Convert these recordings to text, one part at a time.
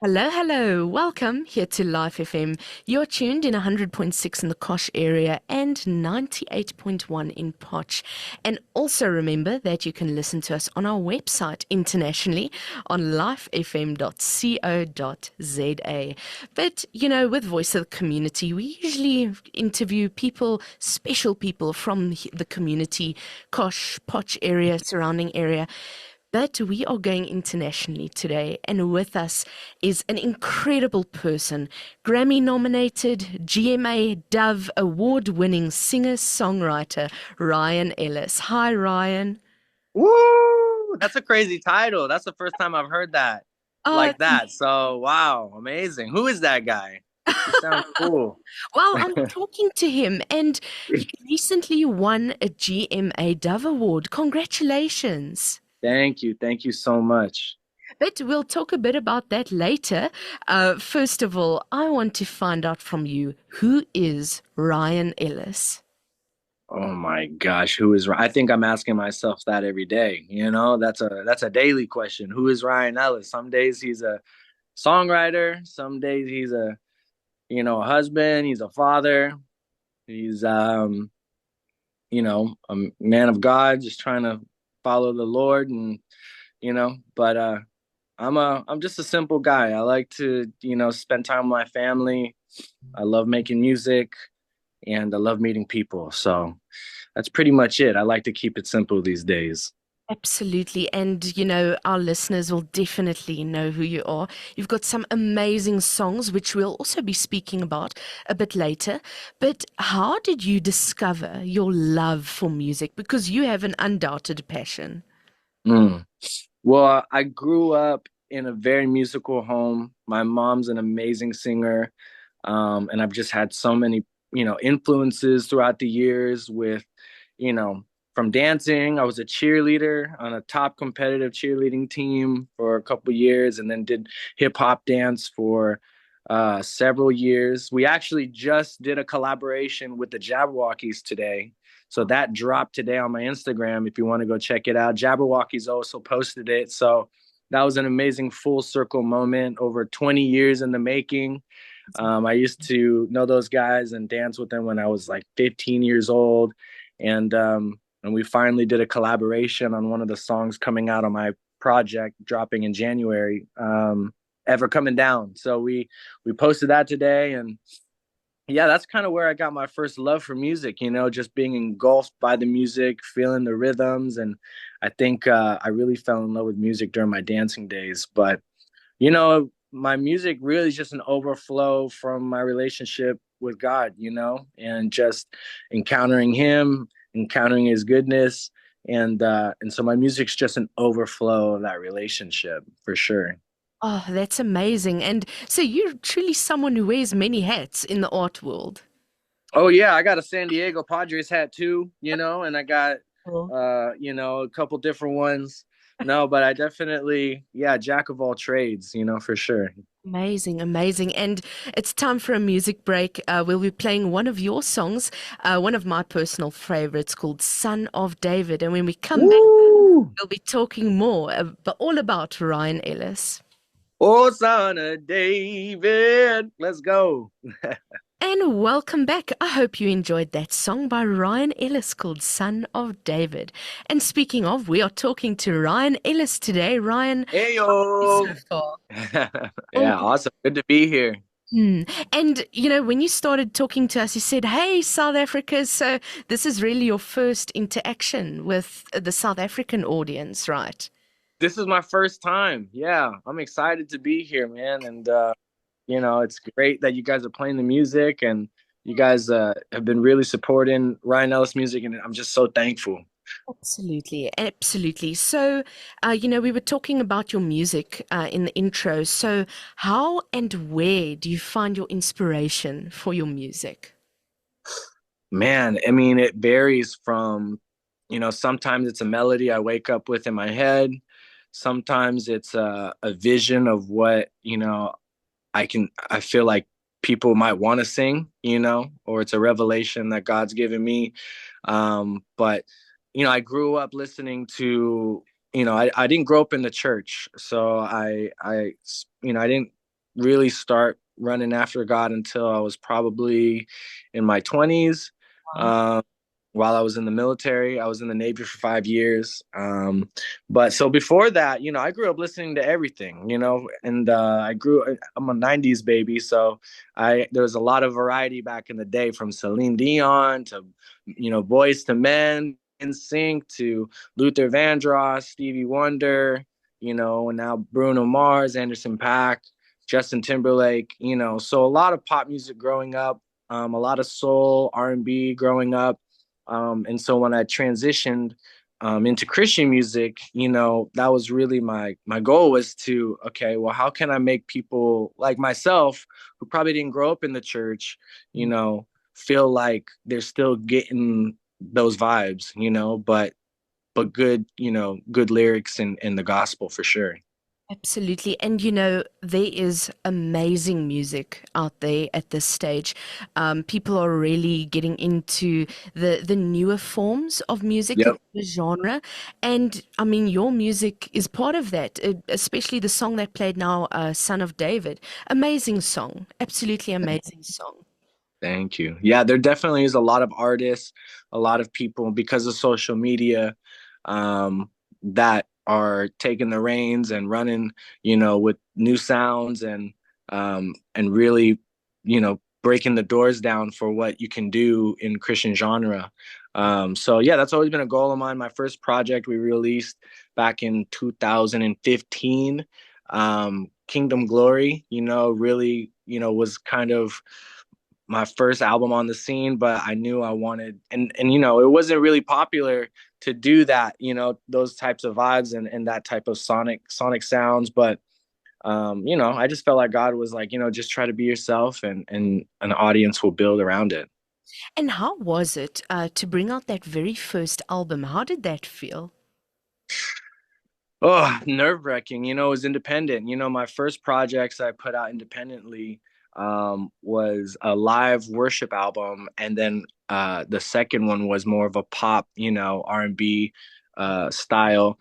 Hello, hello. Welcome here to Life FM. You're tuned in 100.6 in the Kosh area and 98.1 in Poch. And also remember that you can listen to us on our website internationally on lifefm.co.za. But, with Voice of the Community, we usually interview people, special people from the community, Kosh, Poch area, surrounding area. But we are going internationally today, and with us is an incredible person, Grammy nominated, GMA Dove award winning singer songwriter, Ryan Ellis. Hi, Ryan. Woo! That's a crazy title. That's the first time I've heard that Oh, like that. So, wow, amazing. Who is that guy? He sounds cool. well, I'm talking to him, and he recently won a GMA Dove Award. Congratulations. Thank you. Thank you so much. But we'll talk a bit about that later. First of all, I want to find out from you, who is Ryan Ellis? Oh my gosh, who is I think I'm asking myself that every day. That's a daily question. Who is Ryan Ellis? Some days he's a songwriter, some days he's a husband, he's a father, he's a man of God just trying to follow the Lord but I'm just a simple guy. I like to, spend time with my family. I love making music and I love meeting people. So that's pretty much it. I like to keep it simple these days. Absolutely. And, our listeners will definitely know who you are. You've got some amazing songs, which we'll also be speaking about a bit later. But how did you discover your love for music? Because you have an undoubted passion. Mm. Well, I grew up in a very musical home. My mom's an amazing singer. And I've just had so many, influences throughout the years you know, from dancing. I was a cheerleader on a top competitive cheerleading team for a couple years and then did hip hop dance for several years. We actually just did a collaboration with the Jabberwockies today. So that dropped today on my Instagram if you want to go check it out. Jabberwockies also posted it. So that was an amazing full circle moment over 20 years in the making. I used to know those guys and dance with them when I was like 15 years old, and we finally did a collaboration on one of the songs coming out on my project, dropping in January. Ever coming down. So we posted that today, and yeah, that's kind of where I got my first love for music. Just being engulfed by the music, feeling the rhythms, and I think I really fell in love with music during my dancing days. But my music really is just an overflow from my relationship with God, and just encountering Him, encountering His goodness, and so my music's just an overflow of that relationship for sure. Oh, that's amazing. And so you're truly someone who wears many hats in the art world. Oh yeah, I got a San Diego Padres hat too, and I got Oh. a couple different ones. No, but I definitely, yeah, jack of all trades, for sure. Amazing, amazing. And it's time for a music break. We'll be playing one of your songs, one of my personal favorites called Son of David. And when we come back, Woo! we'll be talking more, but all about Ryan Ellis. Oh, son of David, let's go. And welcome back. I hope you enjoyed that song by Ryan Ellis called Son of David. And speaking of, we are talking to Ryan Ellis today. Ryan, Hey how are you so yo. far? Yeah, awesome. Good to be here. Hmm. And, when you started talking to us, you said, Hey, South Africa. So this is really your first interaction with the South African audience, right? This is my first time. Yeah, I'm excited to be here, man. And it's great that you guys are playing the music and you guys have been really supporting Ryan Ellis music, and I'm just so thankful. Absolutely, absolutely. So, we were talking about your music in the intro. So, how and where do you find your inspiration for your music? Man, I mean, it varies from, sometimes it's a melody I wake up with in my head. Sometimes it's a vision of what, I feel like people might want to sing, or it's a revelation that God's given me. But, I grew up listening to, I didn't grow up in the church. So I didn't really start running after God until I was probably in my 20s. Wow. Um, while I was in the military, I was in the Navy for 5 years. But so before that, I grew up listening to everything, and I'm a 90s baby. So there was a lot of variety back in the day, from Celine Dion to, Boys to Men, NSYNC to Luther Vandross, Stevie Wonder, and now Bruno Mars, Anderson .Paak, Justin Timberlake, so a lot of pop music growing up, a lot of soul, R&B growing up. And so when I transitioned into Christian music, that was really my goal, was to, okay, well, how can I make people like myself who probably didn't grow up in the church, feel like they're still getting those vibes, but good, good lyrics and the gospel for sure. Absolutely. And there is amazing music out there at this stage. People are really getting into the newer forms of music, the Yep. newer genre. And I mean, your music is part of that, especially the song that played now, Son of David. Amazing song. Absolutely amazing song. Thank you. Yeah, there definitely is a lot of artists, a lot of people because of social media, that are taking the reins and running, with new sounds and really, breaking the doors down for what you can do in Christian genre. So yeah, that's always been a goal of mine. My first project we released back in 2015, Kingdom Glory, really, was kind of my first album on the scene, but I knew I wanted, and it wasn't really popular to do that, those types of vibes and that type of sonic sounds. But I just felt like God was like, just try to be yourself, and an audience will build around it. And how was it to bring out that very first album? How did that feel? Oh, nerve-wracking. It was independent. My first projects I put out independently was a live worship album, and then the second one was more of a pop, R&B style,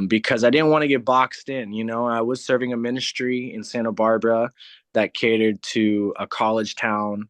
because I didn't want to get boxed in. I was serving a ministry in Santa Barbara that catered to a college town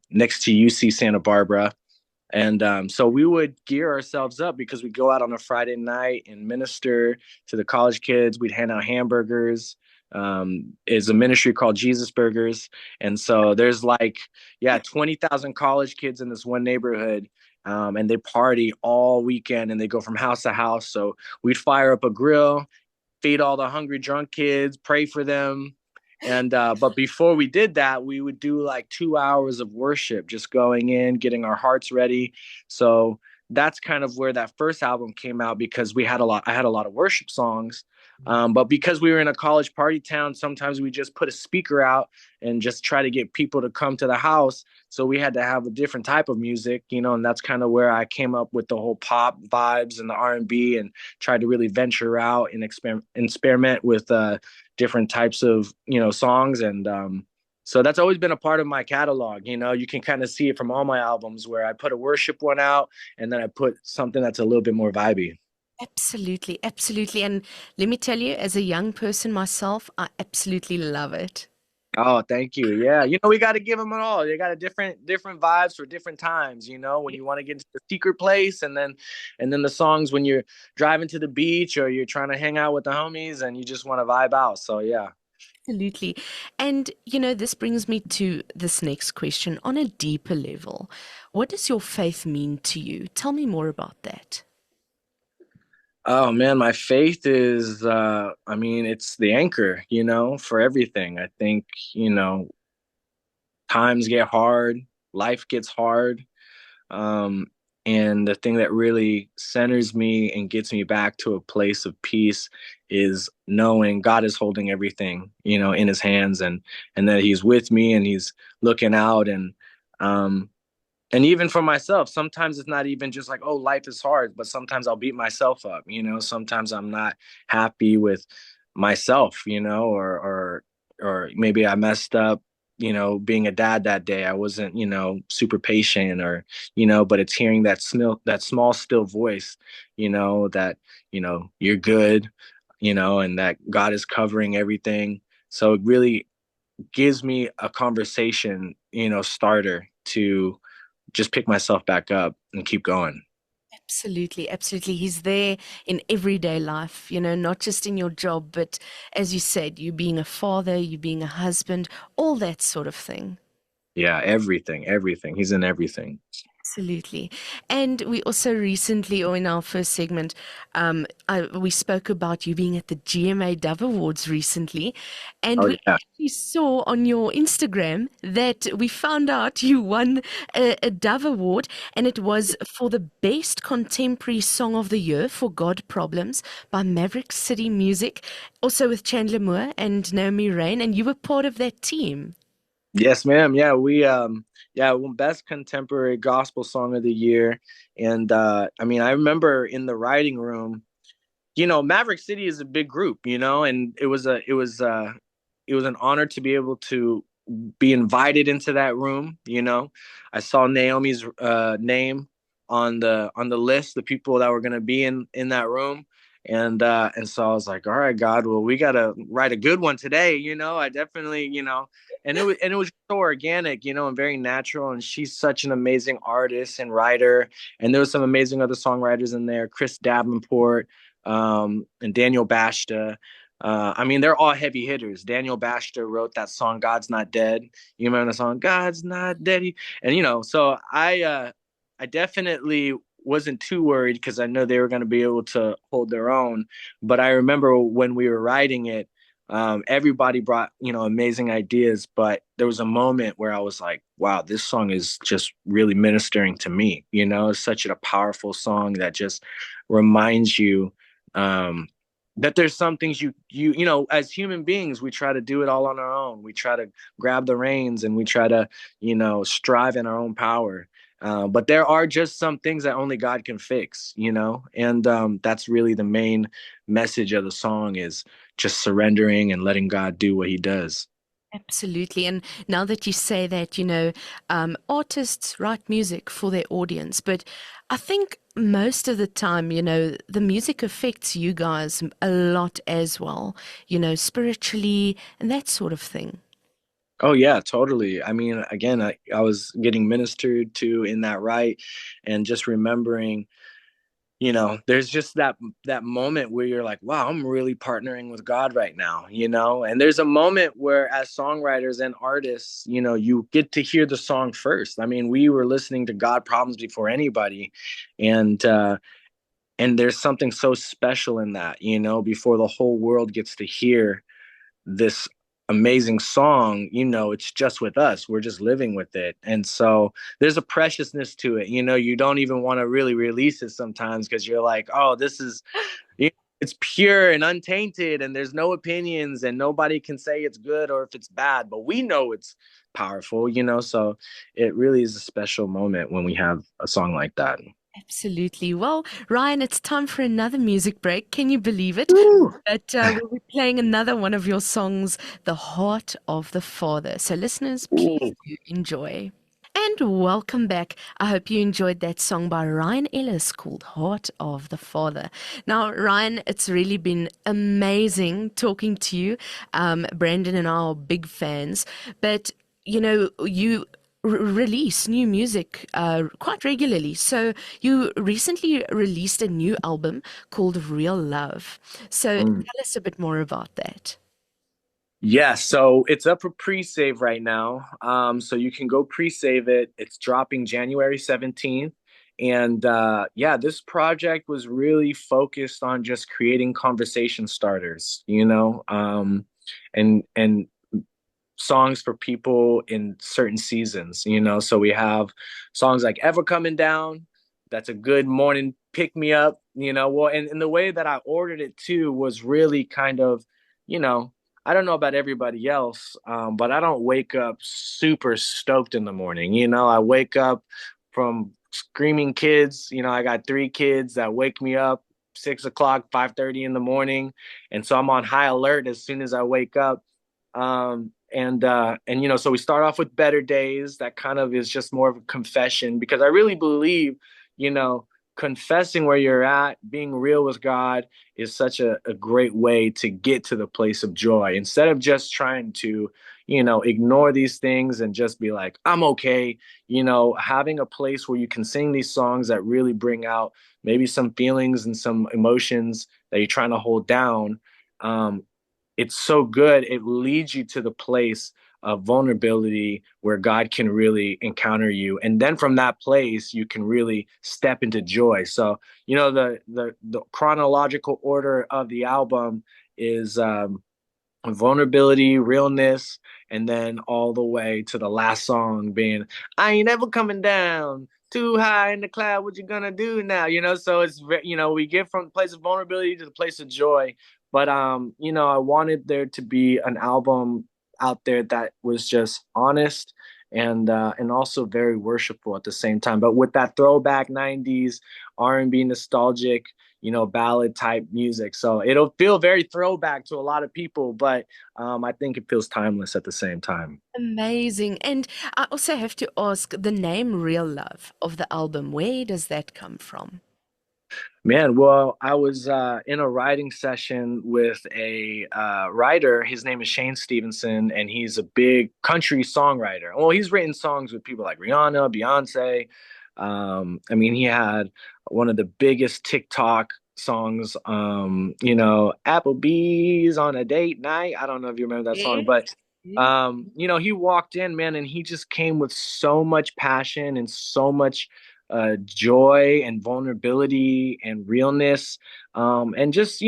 next to UC Santa Barbara. And so we would gear ourselves up because we'd go out on a Friday night and minister to the college kids. We'd hand out hamburgers. Is a ministry called Jesus Burgers. And so there's like, yeah, 20,000 college kids in this one neighborhood. And they party all weekend and they go from house to house. So we'd fire up a grill, feed all the hungry drunk kids, pray for them. And but before we did that, we would do like 2 hours of worship, just going in, getting our hearts ready. So that's kind of where that first album came out, because I had a lot of worship songs. But because we were in a college party town, sometimes we just put a speaker out and just try to get people to come to the house. So we had to have a different type of music, and that's kind of where I came up with the whole pop vibes and the R&B, and tried to really venture out and experiment with different types of songs. And so that's always been a part of my catalog. You can kind of see it from all my albums, where I put a worship one out and then I put something that's a little bit more vibey. Absolutely, absolutely. And let me tell you, as a young person myself, I absolutely love it. Oh, thank you. Yeah, we got to give them an all. They got a different vibes for different times. When you want to get into the secret place, and then the songs when you're driving to the beach or you're trying to hang out with the homies and you just want to vibe out. So yeah. Absolutely. And, this brings me to this next question on a deeper level. What does your faith mean to you? Tell me more about that. Oh man, my faith is I mean, it's the anchor, for everything. I think, times get hard, life gets hard. Um and the thing that really centers me and gets me back to a place of peace is knowing God is holding everything, in his hands, and that he's with me and he's looking out. Um and even for myself, sometimes it's not even just like, oh, life is hard, but sometimes I'll beat myself up. Sometimes I'm not happy with myself, or maybe I messed up, being a dad that day. I wasn't, super patient, or but it's hearing that small still voice, that you're good, and that God is covering everything. So it really gives me a conversation, starter to just pick myself back up and keep going. Absolutely, absolutely. He's there in everyday life, not just in your job, but as you said, you being a father, you being a husband, all that sort of thing. Yeah, everything, everything. He's in everything. Absolutely. And we also recently, or in our first segment, we spoke about you being at the GMA Dove Awards recently. And Oh we yeah. actually saw on your Instagram that we found out you won a Dove Award, and it was for the Best Contemporary Song of the Year for God Problems by Maverick City Music, also with Chandler Moore and Naomi Rain. And you were part of that team. Yes, ma'am. Yeah, we won best contemporary gospel song of the year. And I mean, I remember in the writing room, Maverick City is a big group, and it was an honor to be able to be invited into that room. I saw Naomi's name on the list, the people that were going to be in that room. And so I was like, all right, God, well, we got to write a good one today. I definitely, and it was so organic, and very natural. And she's such an amazing artist and writer. And there was some amazing other songwriters in there, Chris Davenport, and Daniel Bashta. I mean, they're all heavy hitters. Daniel Bashta wrote that song "God's Not Dead." You remember the song "God's Not Dead"? And so I definitely wasn't too worried because I know they were going to be able to hold their own. But I remember when we were writing it, everybody brought amazing ideas, but there was a moment where I was like, wow, this song is just really ministering to me. It's such a powerful song that just reminds you um that there's some things as human beings, we try to do it all on our own. We try to grab the reins and we try to strive in our own power. But there are just some things that only God can fix. And that's really the main message of the song, is just surrendering and letting God do what he does. Absolutely. And now that you say that, artists write music for their audience, but I think most of the time, the music affects you guys a lot as well, spiritually and that sort of thing. Oh yeah, totally. I mean, again, I was getting ministered to in that right, and just remembering, there's just that moment where you're like, wow, I'm really partnering with God right now. And there's a moment where, as songwriters and artists, you get to hear the song first. I mean, we were listening to God Problems before anybody, and there's something so special in that, before the whole world gets to hear this amazing song. It's just with us, we're just living with it. And so there's a preciousness to it. You don't even want to really release it sometimes because you're like, oh, this is you know, it's pure and untainted and there's no opinions and nobody can say it's good or if it's bad, but we know it's powerful. So it really is a special moment when we have a song like that. Absolutely. Well, Ryan, it's time for another music break. Can you believe it? Woo! But we'll be playing another one of your songs, The Heart of the Father. So, listeners, please Ooh. do enjoy. And welcome back. I hope you enjoyed that song by Ryan Ellis called Heart of the Father. Now, Ryan, it's really been amazing talking to you. Brandon and I are big fans, but you release new music quite regularly. So you recently released a new album called Real Love. So Mm. tell us a bit more about that. Yeah, so it's up for pre-save right now. So you can go pre-save it. It's dropping January 17th. And yeah, this project was really focused on just creating conversation starters, and songs for people in certain seasons. So we have songs like Ever Coming Down. That's a good morning pick me up. Well, and the way that I ordered it too was really kind of, you know, I don't know about everybody else, but I don't wake up super stoked in the morning. I wake up from screaming kids. I got three kids that wake me up 6 o'clock, 5:30 in the morning. And so I'm on high alert as soon as I wake up. And so we start off with Better Days. That kind of is just more of a confession because I really believe, you know confessing where you're at, being real with God is such a great way to get to the place of joy instead of just trying to, ignore these things and just be like, I'm okay. Having a place where you can sing these songs that really bring out maybe some feelings and some emotions that you're trying to hold down. Um, it's so good. It leads you to the place of vulnerability where God can really encounter you. And then from that place, you can really step into joy. So, the chronological order of the album is vulnerability, realness, and then all the way to the last song being, I ain't ever coming down too high in the cloud. What you gonna do now? So we get from the place of vulnerability to the place of joy. But I wanted there to be an album out there that was just honest and also very worshipful at the same time. But with that throwback 90s R&B nostalgic ballad type music. So it'll feel very throwback to a lot of people, but I think it feels timeless at the same time. Amazing. And I also have to ask the name Real Love of the album, where does that come from? Man, well, I was in a writing session with a writer. His name is Shane Stevenson, and he's a big country songwriter. Well, he's written songs with people like Rihanna, Beyonce. I mean, he had one of the biggest TikTok songs, Applebee's on a date night. I don't know if you remember that song, Yes. but he walked in, man, and he just came with so much passion and so much joy and vulnerability and realness, and just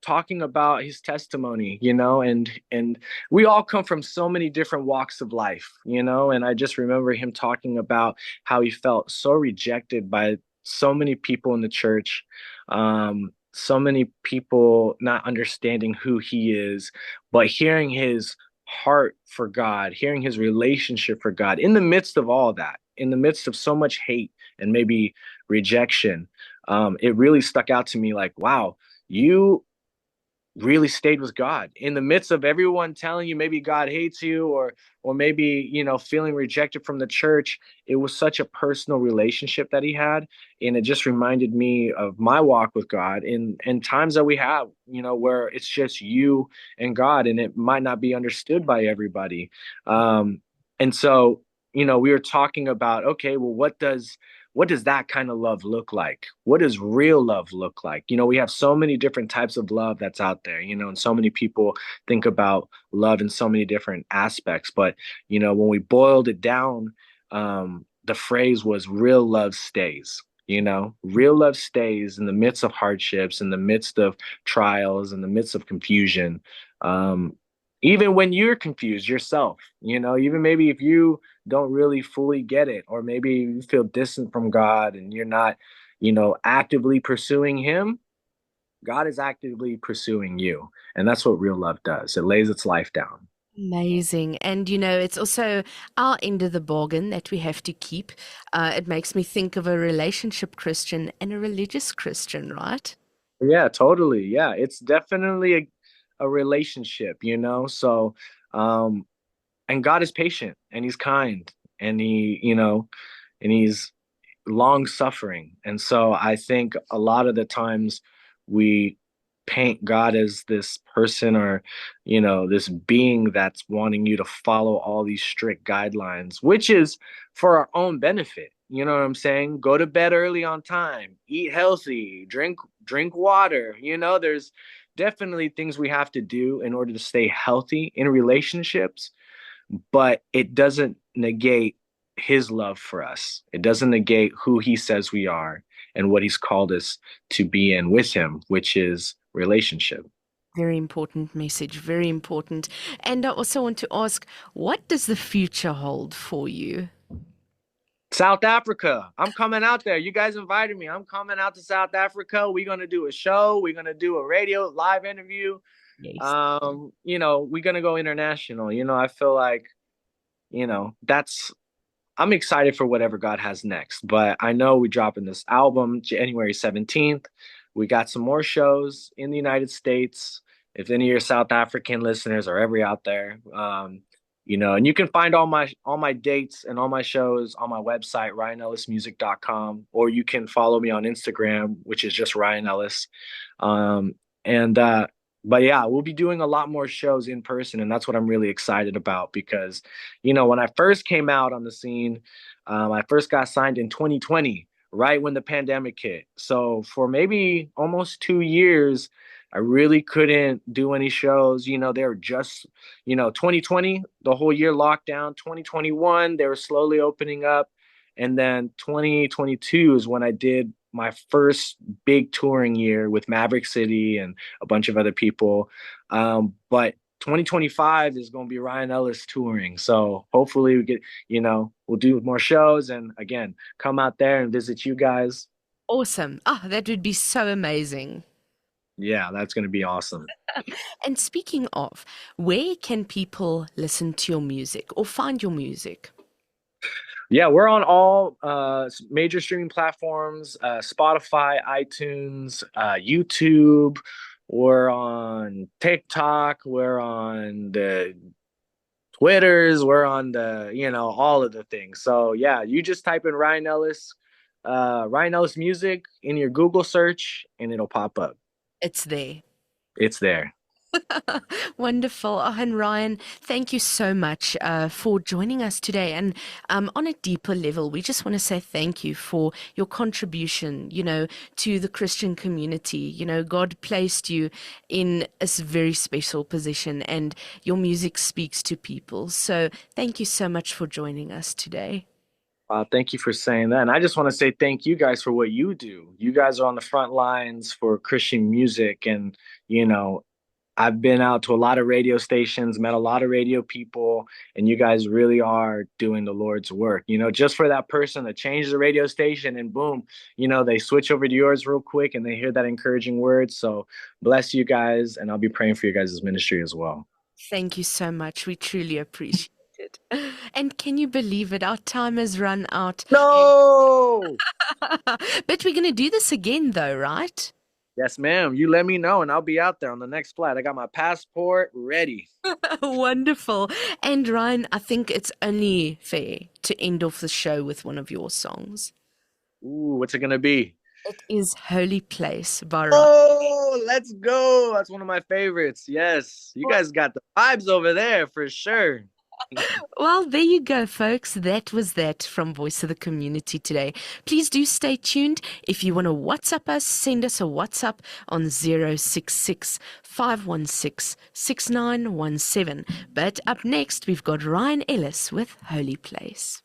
talking about his testimony, and we all come from so many different walks of life, and I just remember him talking about how he felt so rejected by so many people in the church, so many people not understanding who he is, but hearing his heart for God, hearing his relationship for God in the midst of all that, in the midst of so much hate and maybe rejection. It really stuck out to me like, wow, you really stayed with God in the midst of everyone telling you maybe God hates you or maybe feeling rejected from the church. It was such a personal relationship that he had, and it just reminded me of my walk with God in times that we have, where it's just you and God, and it might not be understood by everybody. And so we were talking about, okay, well, what does that kind of love look like? What does real love look like? We have so many different types of love that's out there, and so many people think about love in so many different aspects. But, when we boiled it down, the phrase was real love stays. Real love stays in the midst of hardships, in the midst of trials, in the midst of confusion. Um, Even when you're confused yourself, even maybe if you don't really fully get it, or maybe you feel distant from God and you're not, actively pursuing Him, God is actively pursuing you. And that's what real love does. It lays its life down. Amazing. And it's also our end of the bargain that we have to keep. It makes me think of a relationship Christian and a religious Christian, right? Yeah, totally. Yeah, it's definitely a relationship, So, um, and God is patient and He's kind and He's long suffering. And so I think a lot of the times we paint God as this person or, this being that's wanting you to follow all these strict guidelines, which is for our own benefit. You know what I'm saying? Go to bed early on time, eat healthy, drink water. There's definitely things we have to do in order to stay healthy in relationships, but it doesn't negate his love for us. It doesn't negate who he says we are and what he's called us to be in with him, which is relationship. Very important message, very important. And I also want to ask, what does the future hold for you? South Africa. I'm coming out there. You guys invited me. I'm coming out to South Africa. We're going to do a show. We're going to do a radio live interview. Yes. We're going to go international. I feel like, that's I'm excited for whatever God has next. But I know we're dropping this album January 17th. We got some more shows in the United States. If any of your South African listeners are ever out there, And you can find all my dates and all my shows on my website, ryanellismusic.com, or you can follow me on Instagram, which is just Ryan Ellis. Um, and but yeah, we'll be doing a lot more shows in person, and that's what I'm really excited about because, when I first came out on the scene, I first got signed in 2020, right when the pandemic hit. So for maybe almost 2 years, I really couldn't do any shows. They were just 2020, the whole year lockdown. 2021, they were slowly opening up. And then 2022 is when I did my first big touring year with Maverick City and a bunch of other people. But 2025 is going to be Ryan Ellis touring. So hopefully we'll do more shows and again, come out there and visit you guys. Awesome. Ah, that would be so amazing. Yeah, that's going to be awesome. And speaking of, where can people listen to your music or find your music? Yeah, we're on all major streaming platforms, Spotify, iTunes, YouTube. We're on TikTok. We're on the Twitters. We're on all of the things. So yeah, you just type in Ryan Ellis music in your Google search, and it'll pop up. It's there. It's there. Wonderful. Oh, and Ryan, thank you so much for joining us today. And on a deeper level, we just want to say thank you for your contribution, to the Christian community. God placed you in a very special position, and your music speaks to people. So thank you so much for joining us today. Thank you for saying that. And I just want to say thank you guys for what you do. You guys are on the front lines for Christian music. And, you know, I've been out to a lot of radio stations, met a lot of radio people, and you guys really are doing the Lord's work. Just for that person to change the radio station and boom, they switch over to yours real quick and they hear that encouraging word. So bless you guys. And I'll be praying for you guys' ministry as well. Thank you so much. We truly appreciate it. And can you believe it? Our time has run out. No. But we're going to do this again, though, right? Yes, ma'am. You let me know and I'll be out there on the next flight. I got my passport ready. Wonderful. And Ryan, I think it's only fair to end off the show with one of your songs. Ooh, what's it gonna be? It is Holy Place by Ryan. Oh, let's go. That's one of my favorites. Yes. You guys got the vibes over there for sure. Well, there you go, folks. That was that from Voice of the Community today. Please do stay tuned. If you want to WhatsApp us, send us a WhatsApp on 066 516 6917. But up next, we've got Ryan Ellis with Holy Place.